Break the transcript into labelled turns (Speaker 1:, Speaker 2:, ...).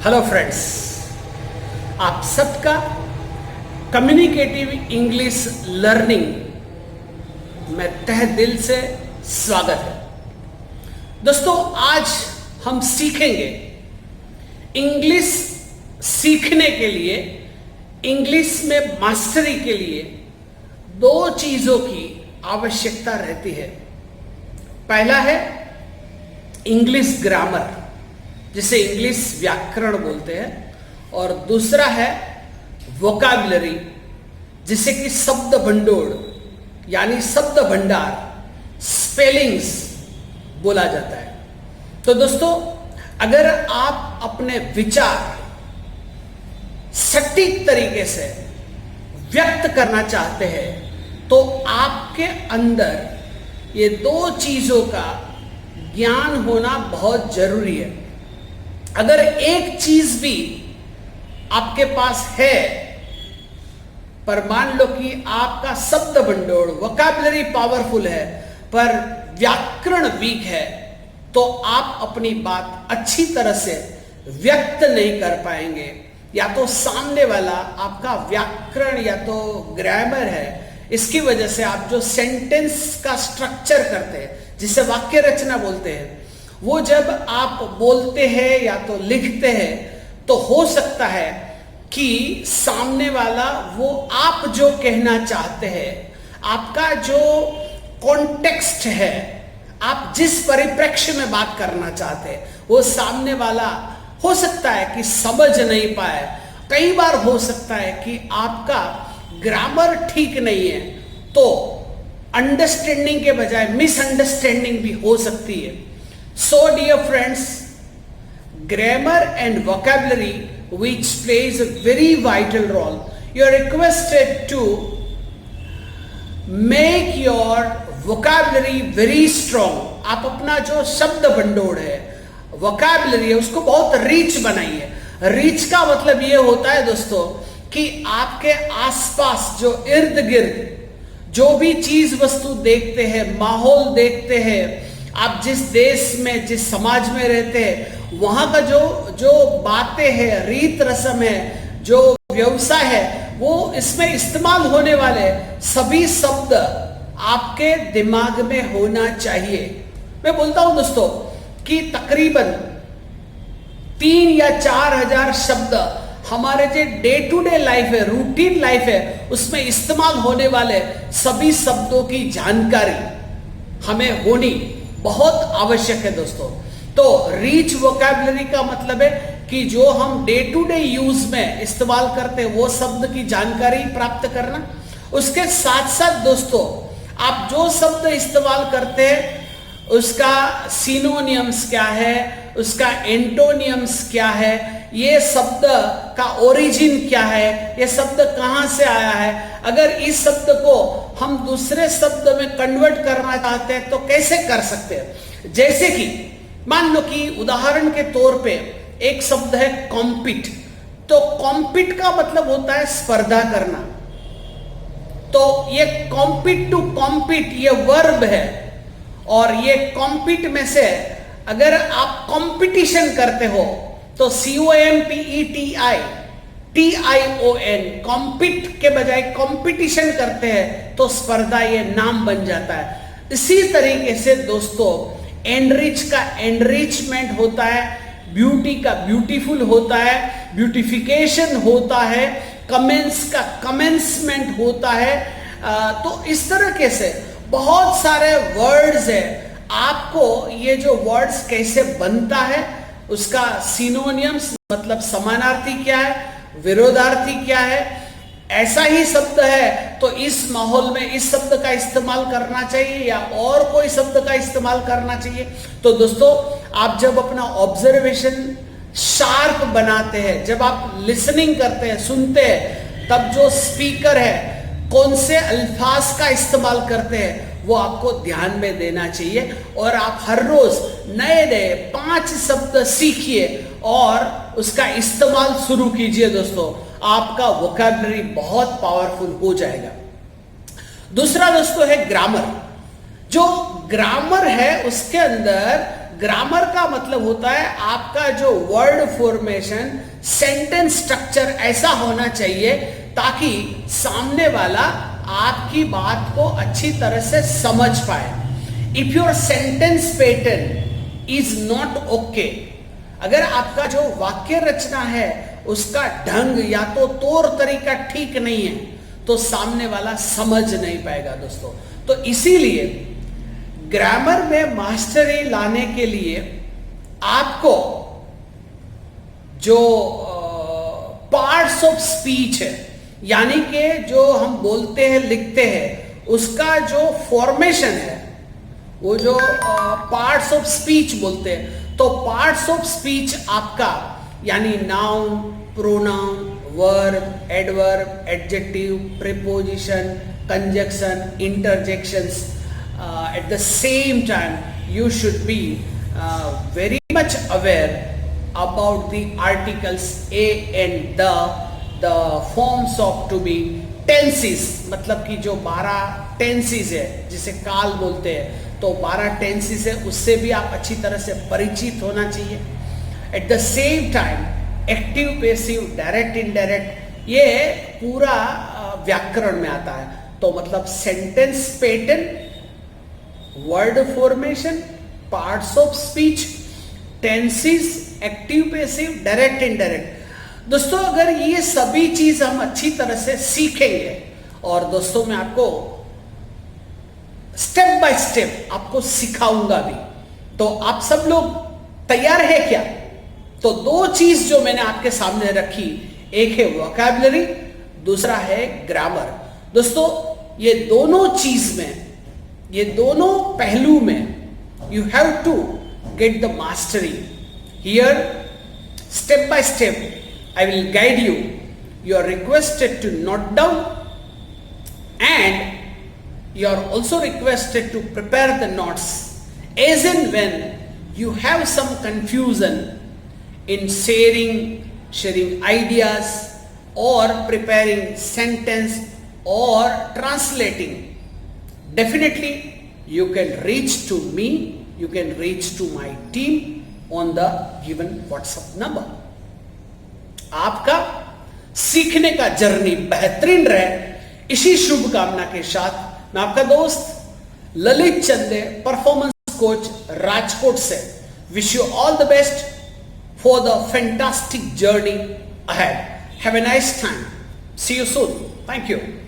Speaker 1: Hello friends, आप सबका communicative English learning में तहे दिल से स्वागत है। दोस्तों, आज हम सीखेंगे इंग्लिश सीखने के लिए, इंग्लिश में मास्टरी के लिए दो चीजों की आवश्यकता रहती है। पहला है इंग्लिश ग्रामर, जिसे इंग्लिश व्याकरण बोलते हैं, और दूसरा है वोकैबुलरी, जिसे कि शब्द भंडोर यानी शब्द भंडार, स्पेलिंग्स बोला जाता है। तो दोस्तों, अगर आप अपने विचार सटीक तरीके से व्यक्त करना चाहते हैं तो आपके अंदर ये दो चीजों का ज्ञान होना बहुत जरूरी है। अगर एक चीज भी आपके पास है, पर मान लो कि आपका शब्द भंडोर, वोकैबुलरी पावरफुल है पर व्याकरण वीक है, तो आप अपनी बात अच्छी तरह से व्यक्त नहीं कर पाएंगे। या तो सामने वाला आपका व्याकरण या तो ग्रामर है, इसकी वजह से आप जो सेंटेंस का स्ट्रक्चर करते हैं, जिसे वाक्य रचना बोलते हैं, वो जब आप बोलते हैं या तो लिखते हैं तो हो सकता है कि सामने वाला वो आप जो कहना चाहते हैं, आपका जो कॉन्टेक्स्ट है, आप जिस परिप्रेक्ष्य में बात करना चाहते हैं, वो सामने वाला हो सकता है कि समझ नहीं पाए। कई बार हो सकता है कि आपका ग्रामर ठीक नहीं है, तो अंडरस्टैंडिंग के बजाय मिसअंडरस्टैंडिंग भी हो सकती है। So dear friends, grammar and vocabulary which plays a very vital role. You are requested to make your vocabulary very strong. आप अपना जो शब्द भंडोर है, vocabulary है, उसको बहुत रिच बनाइए। रिच का मतलब ये होता है दोस्तों कि आपके आसपास जो इर्द गिर्द जो भी चीज वस्तु देखते हैं, माहौल देखते हैं, आप जिस देश में, जिस समाज में रहते हैं, वहां का जो बातें हैं, रीत रस्म है, जो व्यवसाय है, वो इसमें इस्तेमाल होने वाले सभी शब्द आपके दिमाग में होना चाहिए। मैं बोलता हूं दोस्तों कि तकरीबन 3 या 4 हजार शब्द हमारे जो डे टू डे लाइफ है, रूटीन लाइफ है, उसमें इस्तेमाल होने वाले सभी शब्दों की जानकारी हमें होनी बहुत आवश्यक है दोस्तों। तो रीच वोकैबुलरी का मतलब है कि जो हम डे टू डे यूज में इस्तेमाल करते हैं वो शब्द की जानकारी प्राप्त करना। उसके साथ साथ दोस्तों, आप जो शब्द इस्तेमाल करते हैं उसका सिनोनियम्स क्या है, उसका एंटोनियम्स क्या है, ये शब्द का ओरिजिन क्या है, ये शब्द कहां से आया है, अगर इस शब्द को हम दूसरे शब्द में कन्वर्ट करना चाहते हैं तो कैसे कर सकते हैं। जैसे कि मान लो कि उदाहरण के तौर पे एक शब्द है कॉम्पीट, तो कॉम्पीट का मतलब होता है स्पर्धा करना। तो ये कॉम्पीट टू कॉम्पीट ये वर्ब है, और ये कॉम्पीट में से अगर आप कंपटीशन करते हो तो COMPETITION, कॉम्पीट के बजाय कंपटीशन करते हैं तो स्पर्धा ये नाम बन जाता है। इसी तरीके से दोस्तों, एनरिच का एनरिचमेंट होता है, ब्यूटी का ब्यूटीफुल होता है, ब्यूटिफिकेशन होता है, कमेंस का कमेंसमेंट होता है। तो इस तरीके से बहुत सारे वर्ड्स है। आपको ये जो वर्ड्स कैसे बनता है, उसका सिनोनियम्स मतलब समानार्थी क्या है, विरोधार्थी क्या है, ऐसा ही शब्द है तो इस माहौल में इस शब्द का इस्तेमाल करना चाहिए या और कोई शब्द का इस्तेमाल करना चाहिए। तो दोस्तों, आप जब अपना ऑब्जर्वेशन शार्प बनाते हैं, जब आप लिसनिंग करते हैं, सुनते हैं, तब जो स्पीकर है कौन से अल्फाज का इस्तेमाल करते हैं वो आपको ध्यान में देना चाहिए। और आप हर रोज नए नए 5 शब्द सीखिए और उसका इस्तेमाल शुरू कीजिए दोस्तों, आपका वोकैबुलरी बहुत पावरफुल हो जाएगा। दूसरा दोस्तों है ग्रामर। जो ग्रामर है उसके अंदर ग्रामर का मतलब होता है आपका जो वर्ड फॉर्मेशन, सेंटेंस स्ट्रक्चर ऐसा होना चाहिए ताकि सामने वाला आपकी बात को अच्छी तरह से समझ पाए. If your sentence pattern is not okay, अगर आपका जो वाक्य रचना है उसका ढंग या तो तौर तरीका ठीक नहीं है तो सामने वाला समझ नहीं पाएगा दोस्तों. तो इसीलिए ग्रामर में मास्टरी लाने के लिए आपको जो पार्ट्स ऑफ स्पीच है, यानी कि जो हम बोलते हैं लिखते हैं उसका जो फॉर्मेशन है, वो जो पार्ट्स ऑफ स्पीच बोलते हैं, तो पार्ट्स ऑफ स्पीच आपका यानी noun, pronoun, verb, adverb, adjective, preposition, conjunction, interjections, at the same time you should be very much aware about the articles a and the forms of to be, tenses, मतलब कि जो 12 tenses है जिसे काल बोलते हैं, तो 12 tenses है, उससे भी आप अच्छी तरह से परिचित होना चाहिए. At the same time active, passive, direct, indirect, ये पूरा व्याकरण में आता है. तो मतलब sentence pattern, word formation, parts of speech, tenses, active, passive, direct, indirect. दोस्तों अगर ये सभी चीज हम अच्छी तरह से सीखेंगे, और दोस्तों मैं आपको स्टेप बाय स्टेप आपको सिखाऊंगा भी, तो आप सब लोग तैयार है क्या? तो 2 चीज जो मैंने आपके सामने रखी, एक है वोकैबुलरी, दूसरा है ग्रामर. दोस्तों ये दोनों चीज में, ये दोनों पहलू में you have to get the mastery. Here step by step I will guide you. You are requested to note down and you are also requested to prepare the notes as and when you have some confusion in sharing ideas or preparing sentence or translating. Definitely you can reach to me, you can reach to my team on the given WhatsApp number. आपका सीखने का journey बेहतरीन रहे, इसी शुभकामना के साथ मैं आपका दोस्त ललित चंदे, परफॉर्मेंस कोच राजकोट से, wish you all the best for the fantastic journey ahead. Have a nice time. See you soon. Thank you.